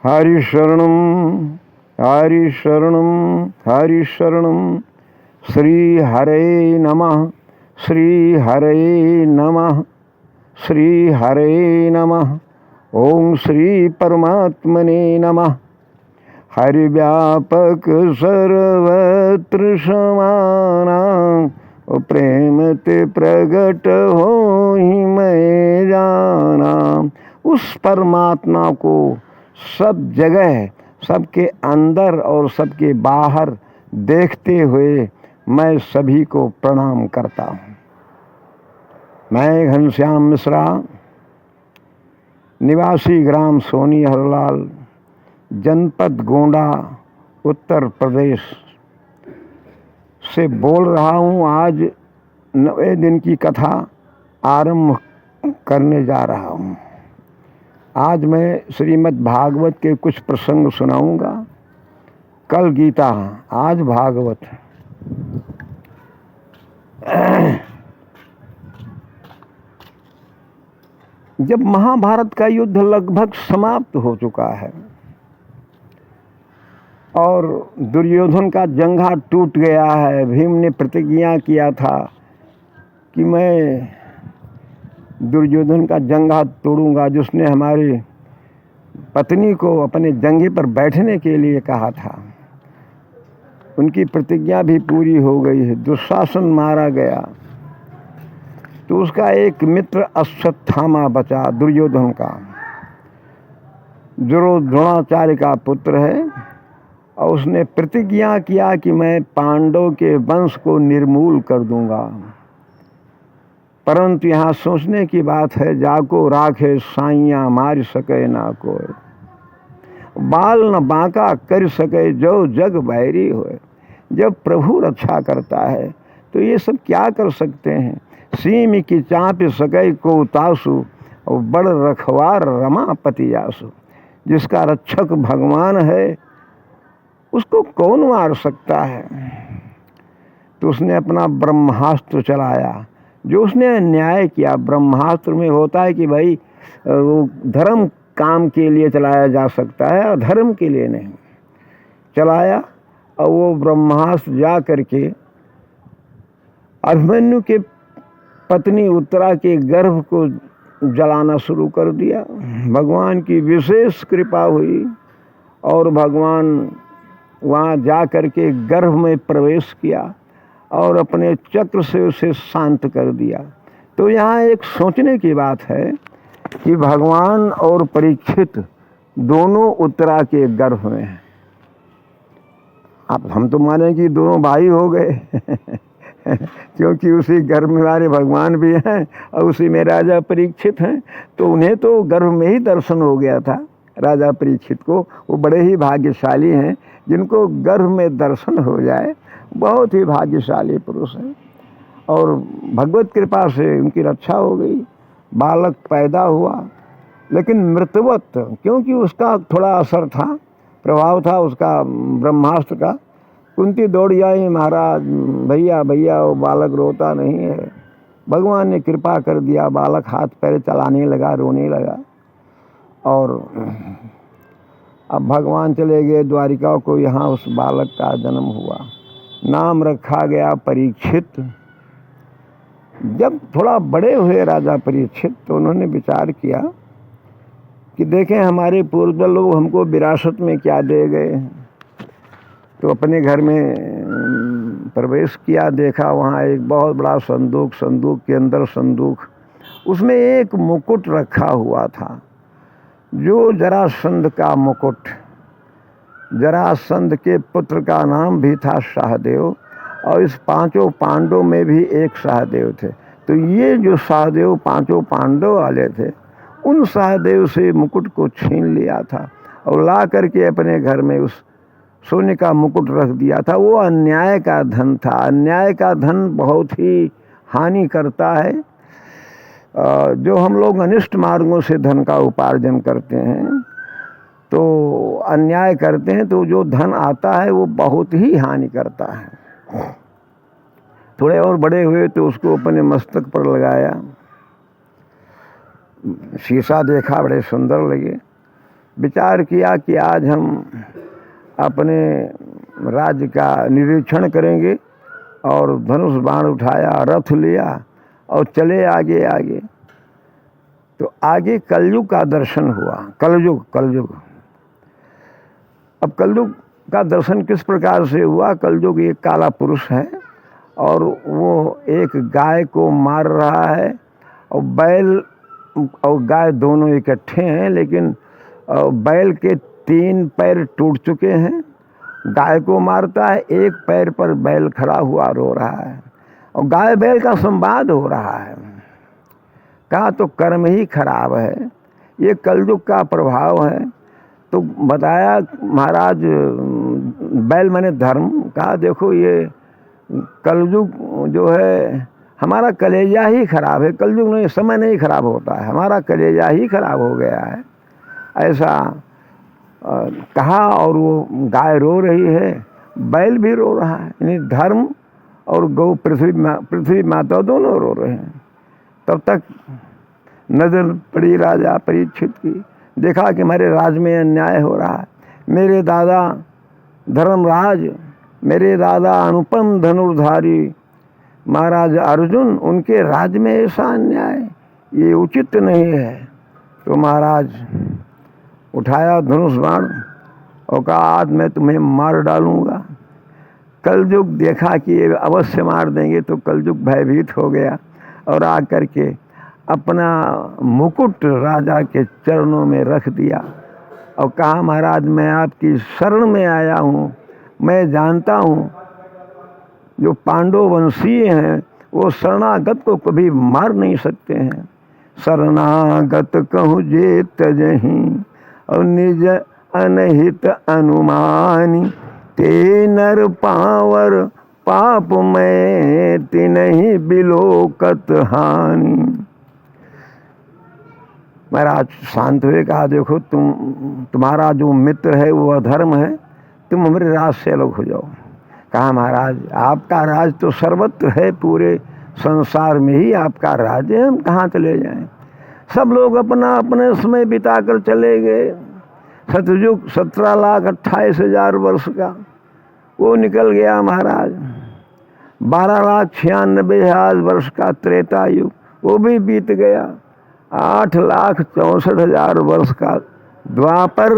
हरि शरणम हरि शरणम हरि शरणम। श्री हरे नमः श्री हरे नमः श्री हरे नमः। ओम श्री परमात्मने नमः। हरि व्यापक सर्वत्र समाना, प्रेम ते प्रगट हो ही मैं जाना। उस परमात्मा को सब जगह, सबके अंदर और सबके बाहर देखते हुए मैं सभी को प्रणाम करता हूँ। मैं घनश्याम मिश्रा, निवासी ग्राम सोनी हरलाल, जनपद गोंडा, उत्तर प्रदेश से बोल रहा हूँ। आज 9वें दिन की कथा आरंभ करने जा रहा हूँ। आज मैं श्रीमद् भागवत के कुछ प्रसंग सुनाऊंगा। कल गीता, आज भागवत। जब महाभारत का युद्ध लगभग समाप्त हो चुका है और दुर्योधन का जंघा टूट गया है, भीम ने प्रतिज्ञा किया था कि मैं दुर्योधन का जंघा तोड़ूंगा, जिसने हमारी पत्नी को अपने जंघे पर बैठने के लिए कहा था। उनकी प्रतिज्ञा भी पूरी हो गई है। दुशासन मारा गया तो उसका एक मित्र अश्वत्थामा बचा, दुर्योधन का, जो द्रोणाचार्य का पुत्र है। और उसने प्रतिज्ञा किया कि मैं पांडव के वंश को निर्मूल कर दूंगा। परंतु यहाँ सोचने की बात है, जाको राखे साइयाँ मार सके ना कोई, बाल न बांका कर सके जो जग बैरी होए। जब प्रभु रक्षा करता है तो ये सब क्या कर सकते हैं। सीम की चाँप सके को तासु और बड़ रखवार रमापति आसु। जिसका रक्षक भगवान है उसको कौन मार सकता है। तो उसने अपना ब्रह्मास्त्र चलाया, जो उसने अन्याय किया। ब्रह्मास्त्र में होता है कि भाई वो धर्म काम के लिए चलाया जा सकता है, अधर्म के लिए नहीं। चलाया और वो ब्रह्मास्त्र जा करके अभिमन्यु के पत्नी उत्तरा के गर्भ को जलाना शुरू कर दिया। भगवान की विशेष कृपा हुई और भगवान वहाँ जा कर के गर्भ में प्रवेश किया और अपने चक्र से उसे शांत कर दिया। तो यहाँ एक सोचने की बात है कि भगवान और परीक्षित दोनों उत्तरा के गर्भ में हैं। अब हम तो माने कि दोनों भाई हो गए क्योंकि उसी गर्भ में हमारे भगवान भी हैं और उसी में राजा परीक्षित हैं। तो उन्हें तो गर्भ में ही दर्शन हो गया था, राजा परीक्षित को। वो बड़े ही भाग्यशाली हैं जिनको गर्भ में दर्शन हो जाए। बहुत ही भाग्यशाली पुरुष हैं और भगवत कृपा से उनकी रक्षा हो गई। बालक पैदा हुआ लेकिन मृतवत, क्योंकि उसका थोड़ा असर था, प्रभाव था उसका ब्रह्मास्त्र का। कुंती दौड़ आई, महाराज भैया भैया, वो बालक रोता नहीं है। भगवान ने कृपा कर दिया, बालक हाथ पैर चलाने लगा, रोने लगा। और अब भगवान चले गए द्वारिका को, यहाँ उस बालक का जन्म हुआ। नाम रखा गया परीक्षित। जब थोड़ा बड़े हुए राजा परीक्षित तो उन्होंने विचार किया कि देखें हमारे पूर्व लोग हमको विरासत में क्या दे गए। तो अपने घर में प्रवेश किया, देखा वहाँ एक बहुत बड़ा संदूक, संदूक के अंदर संदूक, उसमें एक मुकुट रखा हुआ था, जो जरासंध का मुकुट। जरासंध के पुत्र का नाम भी था सहदेव और इस पांचों पांडवों में भी एक सहदेव थे। तो ये जो सहदेव पांचों पांडव वाले थे, उन सहदेव से मुकुट को छीन लिया था और ला करके अपने घर में उस सोने का मुकुट रख दिया था। वो अन्याय का धन था। अन्याय का धन बहुत ही हानि करता है। जो हम लोग अनिष्ट मार्गों से धन का उपार्जन करते हैं, तो अन्याय करते हैं, तो जो धन आता है वो बहुत ही हानि करता है। थोड़े और बड़े हुए तो उसको अपने मस्तक पर लगाया, शीशा देखा, बड़े सुंदर लगे। विचार किया कि आज हम अपने राज्य का निरीक्षण करेंगे और धनुष बाण उठाया, रथ लिया और चले आगे आगे। तो आगे कलयुग का दर्शन हुआ। कलयुग अब कलयुग का दर्शन किस प्रकार से हुआ? कलयुग एक काला पुरुष है और वो एक गाय को मार रहा है और बैल और गाय दोनों इकट्ठे हैं, लेकिन बैल के 3 पैर टूट चुके हैं। गाय को मारता है, एक पैर पर बैल खड़ा हुआ रो रहा है और गाय बैल का संवाद हो रहा है। कहा तो कर्म ही खराब है, ये कलयुग का प्रभाव है। तो बताया महाराज बैल माने धर्म। कहा देखो ये कलयुग जो है हमारा कलेजा ही खराब है, कलयुग नहीं, समय नहीं खराब होता है, हमारा कलेजा ही खराब हो गया है, ऐसा कहा। और वो गाय रो रही है, बैल भी रो रहा है, यानी धर्म और गौ पृथ्वी माता दोनों रो रहे हैं। तब तक नजर पड़ी राजा परीक्षित की, देखा कि हमारे राज में अन्याय हो रहा है। मेरे दादा धर्मराज, मेरे दादा अनुपम धनुर्धारी महाराज अर्जुन, उनके राज में ऐसा अन्याय, ये उचित नहीं है। तो महाराज उठाया धनुष बाण और कहा आज मैं तुम्हें मार डालूंगा। कलयुग देखा कि ये अवश्य मार देंगे, तो कलयुग भयभीत हो गया और आकर के अपना मुकुट राजा के चरणों में रख दिया और कहा महाराज मैं आपकी शरण में आया हूँ। मैं जानता हूँ जो पांडव वंशीय हैं वो शरणागत को कभी मार नहीं सकते हैं। शरणागत कहूँ जे तजही और निज अनहित अनुमानी, ते नर पावर पाप में तिनहि बिलोकत हानि। महाराज शांत हुए, कहा देखो तुम्हारा जो मित्र है वो अधर्म है, तुम हमारे राज से अलग हो जाओ। कहा महाराज आपका राज तो सर्वत्र है, पूरे संसार में ही आपका राज है, हम कहाँ चले जाएं। सब लोग अपना अपने समय बिताकर चले गए। सतयुग 17,28,000 वर्ष का वो निकल गया महाराज। 12,96,000 वर्ष का त्रेता युग वो भी बीत गया। 8,64,000 वर्ष का द्वापर।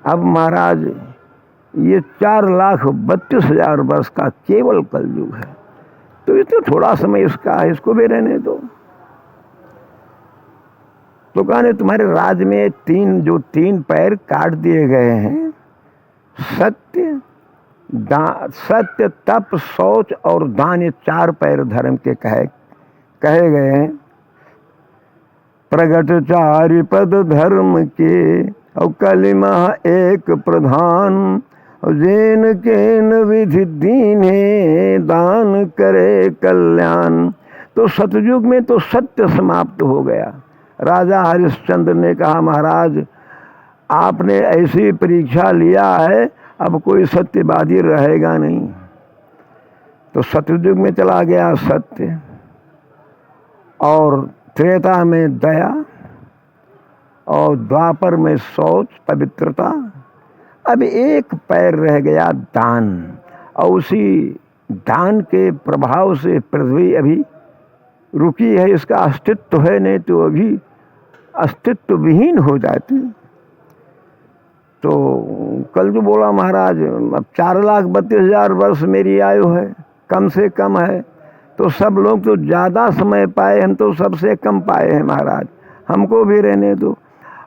अब महाराज ये 4,32,000 वर्ष का केवल कलयुग है। तो ये तो थोड़ा समय इसका है, इसको भी रहने दो। तो कहने तुम्हारे राज में 3 पैर काट दिए गए हैं। सत्य तप शौच और दान, ये 4 पैर धर्म के कहे गए हैं। प्रगट 4 पद धर्म के और कलिमा एक प्रधान, जेन केन विधि दीने दान करे कल्याण। तो सतयुग में तो सत्य समाप्त हो गया। राजा हरिश्चंद्र ने कहा महाराज आपने ऐसी परीक्षा लिया है, अब कोई सत्यवादी रहेगा नहीं। तो सतयुग में चला गया सत्य और त्रेता में दया और द्वापर में शौच पवित्रता। अब 1 पैर रह गया दान, और उसी दान के प्रभाव से पृथ्वी अभी रुकी है, इसका अस्तित्व है, नहीं तो अभी अस्तित्व विहीन हो जाती। तो कल जो बोला महाराज अब 4,32,000 वर्ष मेरी आयु है, कम से कम है। तो सब लोग तो ज़्यादा समय पाए, हम तो सबसे कम पाए हैं महाराज, हमको भी रहने दो।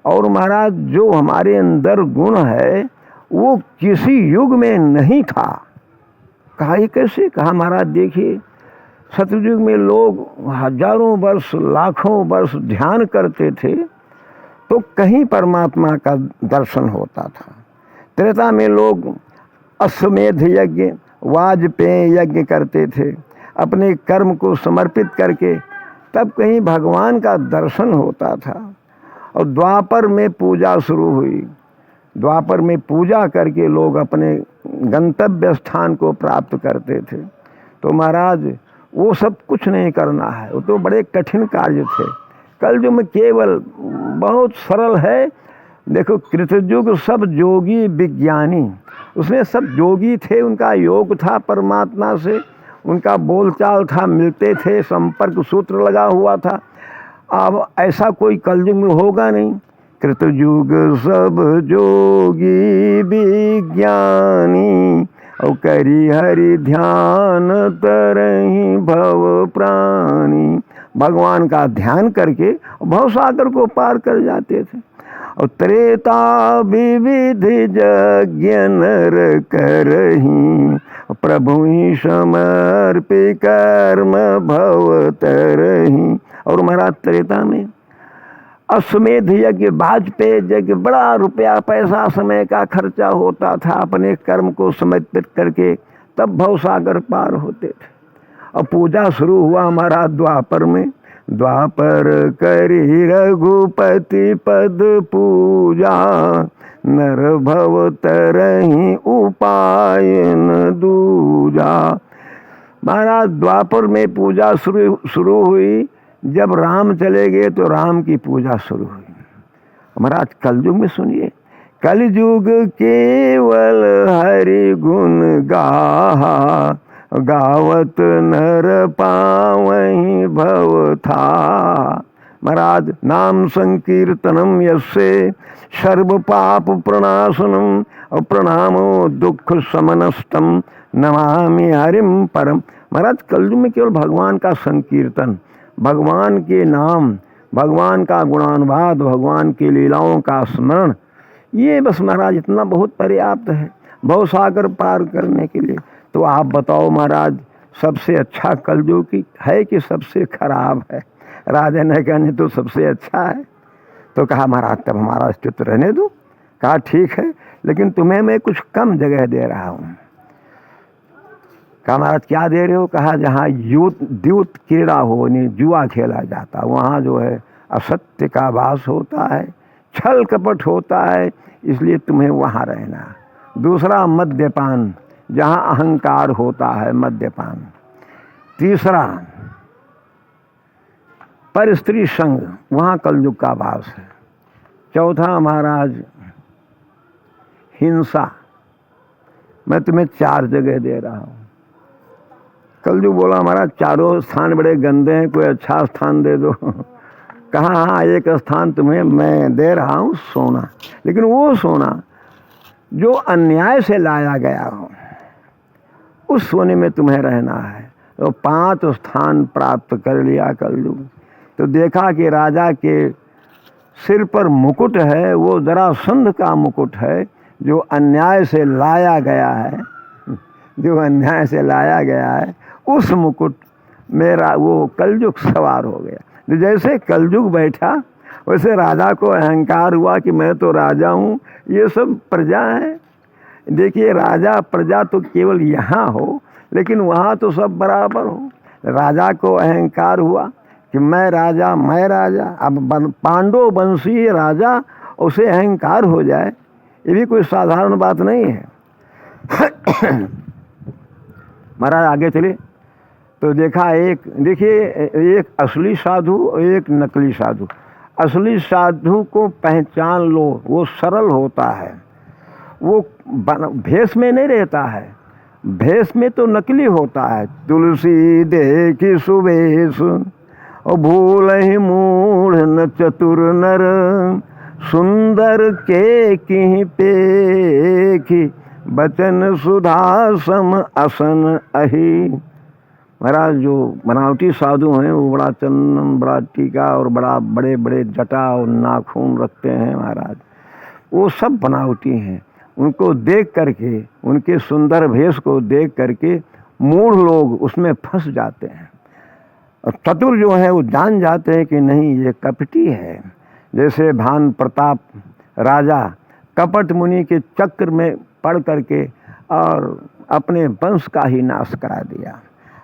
और महाराज जो हमारे अंदर गुण है वो किसी युग में नहीं था। कहा ये कैसे? कहा महाराज देखिए सतयुग में लोग हजारों वर्ष लाखों वर्ष ध्यान करते थे तो कहीं परमात्मा का दर्शन होता था। त्रेता में लोग अश्वमेध यज्ञ वाजपेय यज्ञ करते थे, अपने कर्म को समर्पित करके, तब कहीं भगवान का दर्शन होता था। और द्वापर में पूजा शुरू हुई। द्वापर में पूजा करके लोग अपने गंतव्य स्थान को प्राप्त करते थे। तो महाराज वो सब कुछ नहीं करना है, वो तो बड़े कठिन कार्य थे। कल जो में केवल बहुत सरल है, देखो कृतयुग सब जोगी विज्ञानी, उसमें सब जोगी थे, उनका योग था परमात्मा से, उनका बोलचाल था, मिलते थे, संपर्क सूत्र लगा हुआ था। अब ऐसा कोई कलयुग में होगा नहीं। कृतयुग सब जोगी विज्ञानी, और करी हरि ध्यान तरहि भव प्राणी। भगवान का ध्यान करके भव सागर को पार कर जाते थे। और त्रेता विविध यज्ञ नर करहि, प्रभु ही समर्पि कर्म भव तरहि। और महाराज त्रेता में अश्वमेध यज्ञ, वाजपेयी यज्ञ, बड़ा रुपया पैसा समय का खर्चा होता था, अपने कर्म को समर्पित करके तब भव सागर पार होते थे। और पूजा शुरू हुआ हमारा द्वापर में। द्वापर करी रघुपति पद पूजा, नर भव तरहि उपाय न दूजा। महाराज द्वापर में पूजा शुरू हुई, जब राम चले गए तो राम की पूजा शुरू हुई। महाराज कलयुग में सुनिए, कलयुग केवल हरि गुण गाहा, गावत नर पावहि भव था। महाराज नाम संकीर्तनम यस्से सर्व पाप प्रणाशनम, और प्रणामो दुख समनस्तम, नमामि हरिम परम। महाराज कलयुग में केवल भगवान का संकीर्तन, भगवान के नाम, भगवान का गुणानुवाद, भगवान की लीलाओं का स्मरण, ये बस महाराज इतना बहुत पर्याप्त है भव सागर पार करने के लिए। तो आप बताओ महाराज, सबसे अच्छा कलयुग की है कि सबसे खराब है? राजा ने कहा नहीं तो सबसे अच्छा है। तो कहा महाराज तब हमारा अस्तित्व रहने दो। कहा ठीक है, लेकिन तुम्हें मैं कुछ कम जगह दे रहा हूँ। कहा महाराज क्या दे रहे हो? कहा जहाँ द्यूत क्रीड़ा हो, नहीं जुआ खेला जाता, वहाँ जो है असत्य का वास होता है, छल कपट होता है, इसलिए तुम्हें वहाँ रहना। दूसरा मद्यपान, जहाँ अहंकार होता है, मद्यपान। तीसरा पर स्त्री संग, वहाँ कलयुग का वास है। चौथा महाराज हिंसा, मैं तुम्हें 4 जगह दे रहा हूँ। कलयुग बोला महाराज चारों स्थान बड़े गंदे हैं, कोई अच्छा स्थान दे दो। कहा हाँ एक स्थान तुम्हें मैं दे रहा हूँ, सोना, लेकिन वो सोना जो अन्याय से लाया गया हो, उस सोने में तुम्हें रहना है। तो 5 स्थान प्राप्त कर लिया कलयुग। तो देखा कि राजा के सिर पर मुकुट है, वो जरासंध का मुकुट है, जो अन्याय से लाया गया है, जो अन्याय से लाया गया है, उस मुकुट मेरा वो कलयुग सवार हो गया। जैसे कलयुग बैठा वैसे राजा को अहंकार हुआ कि मैं तो राजा हूँ, ये सब प्रजा है। देखिए राजा प्रजा तो केवल यहाँ हो, लेकिन वहाँ तो सब बराबर हो। राजा को अहंकार हुआ कि मैं राजा, मैं राजा। अब पांडव वंशीय राजा, उसे अहंकार हो जाए, ये भी कोई साधारण बात नहीं है। महाराज आगे चले तो देखा देखिए एक असली साधु और एक नकली साधु। असली साधु को पहचान लो, वो सरल होता है, वो भेष में नहीं रहता है, भेष में तो नकली होता है। तुलसी देखी सुबेश, और भूल ही मूढ़ न चतुर नर, सुंदर के की पेखी, बचन सुधा सम असन अही। महाराज जो बनावटी साधु हैं वो बड़ा चंदन, बड़ा टीका और बड़ा बड़े बड़े जटा और नाखून रखते हैं महाराज, वो सब बनावटी हैं। उनको देख करके, उनके सुंदर भेष को देख करके मूढ़ लोग उसमें फंस जाते हैं, और चतुर जो है वो जान जाते हैं कि नहीं ये कपटी है। जैसे भान प्रताप राजा कपट मुनि के चक्र में पड़ करके और अपने वंश का ही नाश करा दिया।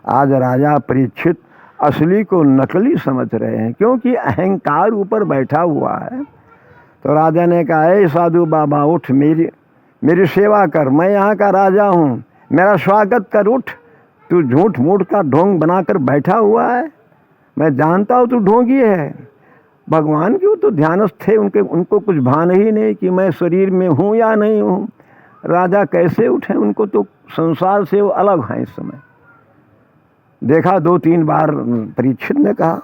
आज राजा परीक्षित असली को नकली समझ रहे हैं, क्योंकि अहंकार ऊपर बैठा हुआ है। तो राजा ने कहा ए साधु बाबा उठ, मेरी सेवा कर, मैं यहाँ का राजा हूँ, मेरा स्वागत कर, उठ। तू झूठ मूठ का ढोंग बनाकर बैठा हुआ है, मैं जानता हूँ तू ढोंगी है। भगवान के वो तो ध्यानस्थ थे, उनको कुछ भान ही नहीं कि मैं शरीर में हूँ या नहीं हूँ। राजा कैसे उठे, उनको तो संसार से वो अलग हैं इस समय। देखा 2-3 बार परीक्षित ने कहा,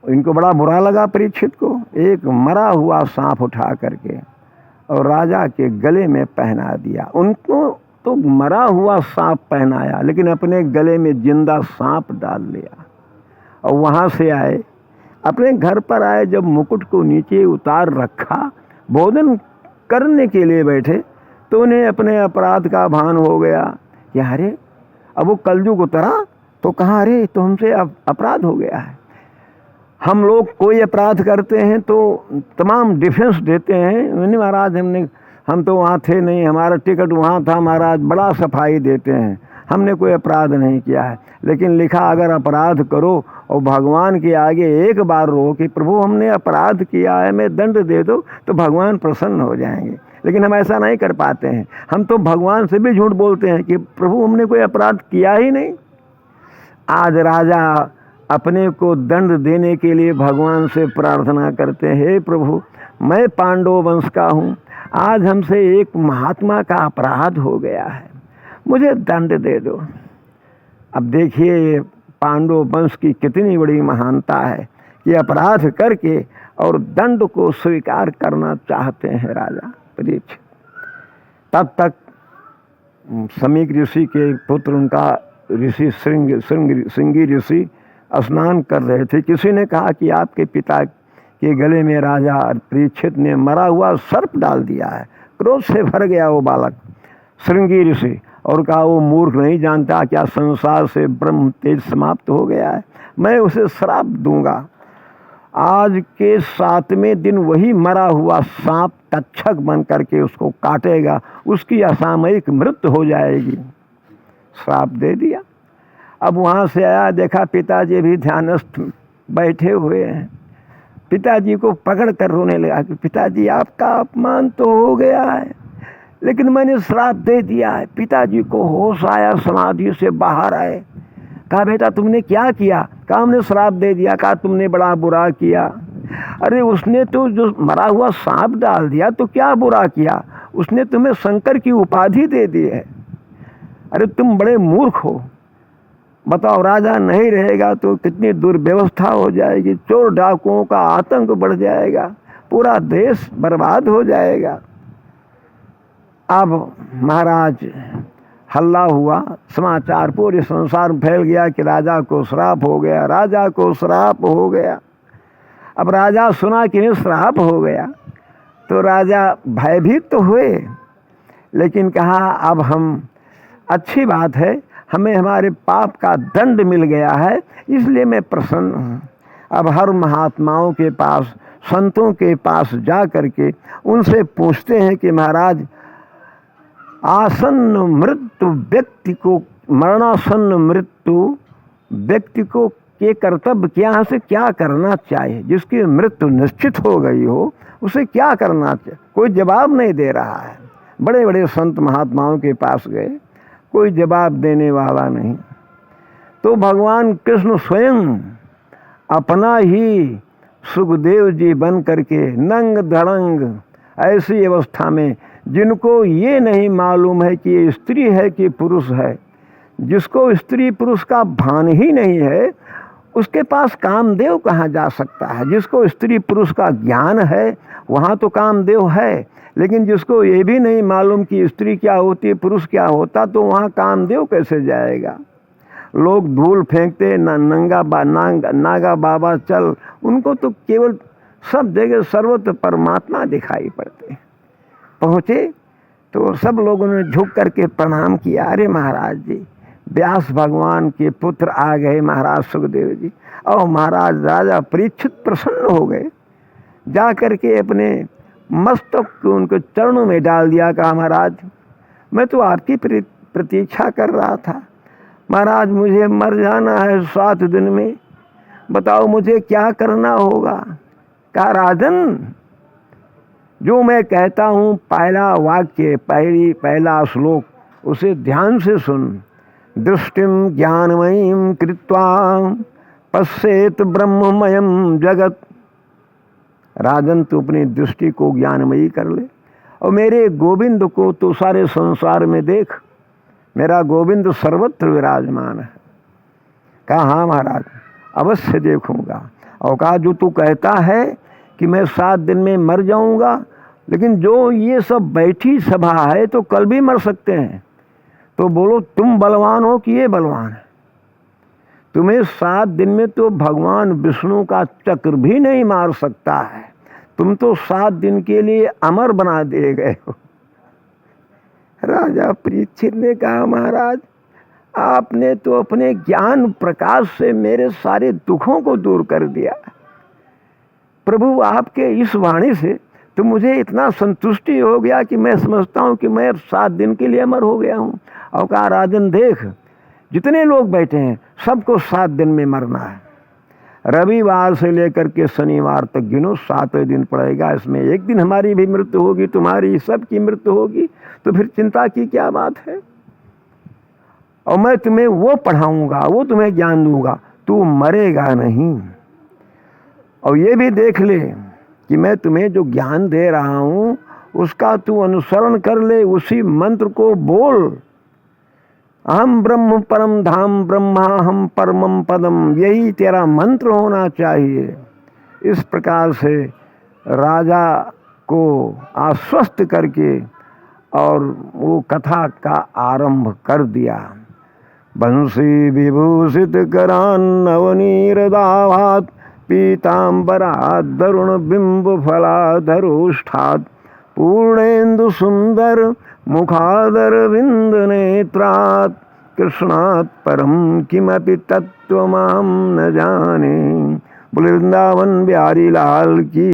इनको बड़ा बुरा लगा परीक्षित को। एक मरा हुआ सांप उठा करके और राजा के गले में पहना दिया। उनको तो मरा हुआ सांप पहनाया, लेकिन अपने गले में जिंदा सांप डाल लिया। और वहाँ से आए, अपने घर पर आए, जब मुकुट को नीचे उतार रखा, भोजन करने के लिए बैठे, तो उन्हें अपने अपराध का भान हो गया कि अरे अब वो कलयुग उतरा, तो कहा अरे तो हमसे अपराध हो गया है। हम लोग कोई अपराध करते हैं तो तमाम डिफेंस देते हैं, नहीं महाराज हम तो वहाँ थे नहीं, हमारा टिकट वहाँ था महाराज, बड़ा सफाई देते हैं, हमने कोई अपराध नहीं किया है। लेकिन लिखा अगर अपराध करो और भगवान के आगे एक बार रो कि प्रभु हमने अपराध किया है, मैं दंड दे दो, तो भगवान प्रसन्न हो जाएंगे। लेकिन हम ऐसा नहीं कर पाते हैं, हम तो भगवान से भी झूठ बोलते हैं कि प्रभु हमने कोई अपराध किया ही नहीं। आज राजा अपने को दंड देने के लिए भगवान से प्रार्थना करते हैं, हे प्रभु मैं पांडव वंश का हूँ, आज हमसे एक महात्मा का अपराध हो गया है, मुझे दंड दे दो। अब देखिए पांडव वंश की कितनी बड़ी महानता है कि अपराध करके और दंड को स्वीकार करना चाहते हैं राजा परीक्षित। तब तक समीक ऋषि के पुत्र, उनका ऋषि श्रृंगी ऋषि स्नान कर रहे थे। किसी ने कहा कि आपके पिता के गले में राजा परीक्षित ने मरा हुआ सर्प डाल दिया है। क्रोध से भर गया वो बालक श्रृंगी ऋषि और कहा वो मूर्ख नहीं जानता क्या संसार से ब्रह्म तेज समाप्त हो गया है, मैं उसे श्राप दूंगा। आज के 7वें दिन वही मरा हुआ सांप तक्षक बन करके उसको काटेगा, उसकी असामयिक मृत्यु हो जाएगी। श्राप दे दिया। अब वहाँ से आया, देखा पिताजी भी ध्यानस्थ बैठे हुए हैं। पिताजी को पकड़ कर रोने लगा कि पिताजी आपका अपमान तो हो गया है, लेकिन मैंने श्राप दे दिया है। पिताजी को होश आया, समाधि से बाहर आए। कहा बेटा तुमने क्या किया? कहा हमने श्राप दे दिया। कहा तुमने बड़ा बुरा किया। अरे उसने तो जो मरा हुआ सांप डाल दिया तो क्या बुरा किया, उसने तुम्हें शंकर की उपाधि दे दी है। अरे तुम बड़े मूर्ख हो। बताओ राजा नहीं रहेगा तो कितनी दुर्व्यवस्था हो जाएगी, चोर डाकुओं का आतंक बढ़ जाएगा, पूरा देश बर्बाद हो जाएगा। अब महाराज हल्ला हुआ, समाचार पूरे संसार में फैल गया कि राजा को श्राप हो गया, राजा को श्राप हो गया। अब राजा सुना कि श्राप हो गया तो राजा भयभीत तो हुए, लेकिन कहा अब हम, अच्छी बात है, हमें हमारे पाप का दंड मिल गया है, इसलिए मैं प्रसन्न हूँ। अब हर महात्माओं के पास, संतों के पास जा करके उनसे पूछते हैं कि महाराज आसन्न मृत्यु व्यक्ति को, मरणासन्न मृत्यु व्यक्ति को के कर्तव्य क्या से क्या करना चाहिए? जिसकी मृत्यु निश्चित हो गई हो उसे क्या करना चाहिए? कोई जवाब नहीं दे रहा है। बड़े बड़े संत महात्माओं के पास गए, कोई जवाब देने वाला नहीं। तो भगवान कृष्ण स्वयं अपना ही सुखदेव जी बन करके नंग धड़ंग ऐसी अवस्था में, जिनको ये नहीं मालूम है कि ये स्त्री है कि पुरुष है, जिसको स्त्री पुरुष का भान ही नहीं है, उसके पास कामदेव कहाँ जा सकता है? जिसको स्त्री पुरुष का ज्ञान है वहाँ तो कामदेव है, लेकिन जिसको ये भी नहीं मालूम कि स्त्री क्या होती है, पुरुष क्या होता, तो वहाँ कामदेव कैसे जाएगा? लोग धूल फेंकते, नागा बाबा चल, उनको तो केवल सब जगह सर्वत्र परमात्मा दिखाई पड़ते। पहुँचे तो सब लोगों ने झुक करके प्रणाम किया। अरे महाराज जी, व्यास भगवान के पुत्र आ गए महाराज सुखदेव जी। और महाराज राजा परीक्षित प्रसन्न हो गए, जा करके अपने मस्तक को उनके चरणों में डाल दिया। कहा महाराज मैं तो आपकी प्रतीक्षा कर रहा था, महाराज मुझे मर जाना है 7 दिन में, बताओ मुझे क्या करना होगा? कहा राजन, जो मैं कहता हूँ पहला वाक्य, पहला श्लोक, उसे ध्यान से सुन। दृष्टिम ज्ञानमयीं कृत्वा पश्येत ब्रह्ममयं जगत राजन तू अपनी दृष्टि को ज्ञानमयी कर ले और मेरे गोविंद को तो सारे संसार में देख, मेरा गोविंद सर्वत्र विराजमान है। कहा हाँ महाराज अवश्य देखूंगा। और कहा जो तू कहता है कि मैं 7 दिन में मर जाऊंगा, लेकिन जो ये सब बैठी सभा है तो कल भी मर सकते हैं, तो बोलो तुम बलवान हो कि ये बलवान है? तुम्हें 7 दिन में तो भगवान विष्णु का चक्र भी नहीं मार सकता है, तुम तो 7 दिन के लिए अमर बना दिए गए हो। राजा परीक्षित ने कहा महाराज आपने तो अपने ज्ञान प्रकाश से मेरे सारे दुखों को दूर कर दिया। प्रभु आपके इस वाणी से तो मुझे इतना संतुष्टि हो गया कि मैं समझता हूँ कि मैं अब 7 दिन के लिए अमर हो गया हूँ। और कहा राजन देख जितने लोग बैठे हैं सबको 7 दिन में मरना है। रविवार से लेकर के शनिवार तक गिनो 7वें दिन पड़ेगा, इसमें एक दिन हमारी भी मृत्यु होगी, तुम्हारी सबकी मृत्यु होगी, तो फिर चिंता की क्या बात है। और मैं तुम्हें वो पढ़ाऊंगा, वो तुम्हें ज्ञान दूंगा, तू मरेगा नहीं। और ये भी देख ले कि मैं तुम्हें जो ज्ञान दे रहा हूँ उसका तू अनुसरण कर ले, उसी मंत्र को बोल। अहम ब्रह्म परम धाम ब्रह्मा हम परमम पदम, यही तेरा मंत्र होना चाहिए। इस प्रकार से राजा को आश्वस्त करके और वो कथा का आरंभ कर दिया। बंसी विभूषित करान नवनीरदाभात पीतांबरात दरुण बिंब फलाधरोष्ठात् पूर्णेन्दु सुंदर मुखादर विंद नेत्रात् कृष्णात् परम किमपि तत्त्वमां न जाने। बोले वृंदावन बिहारी लाल की।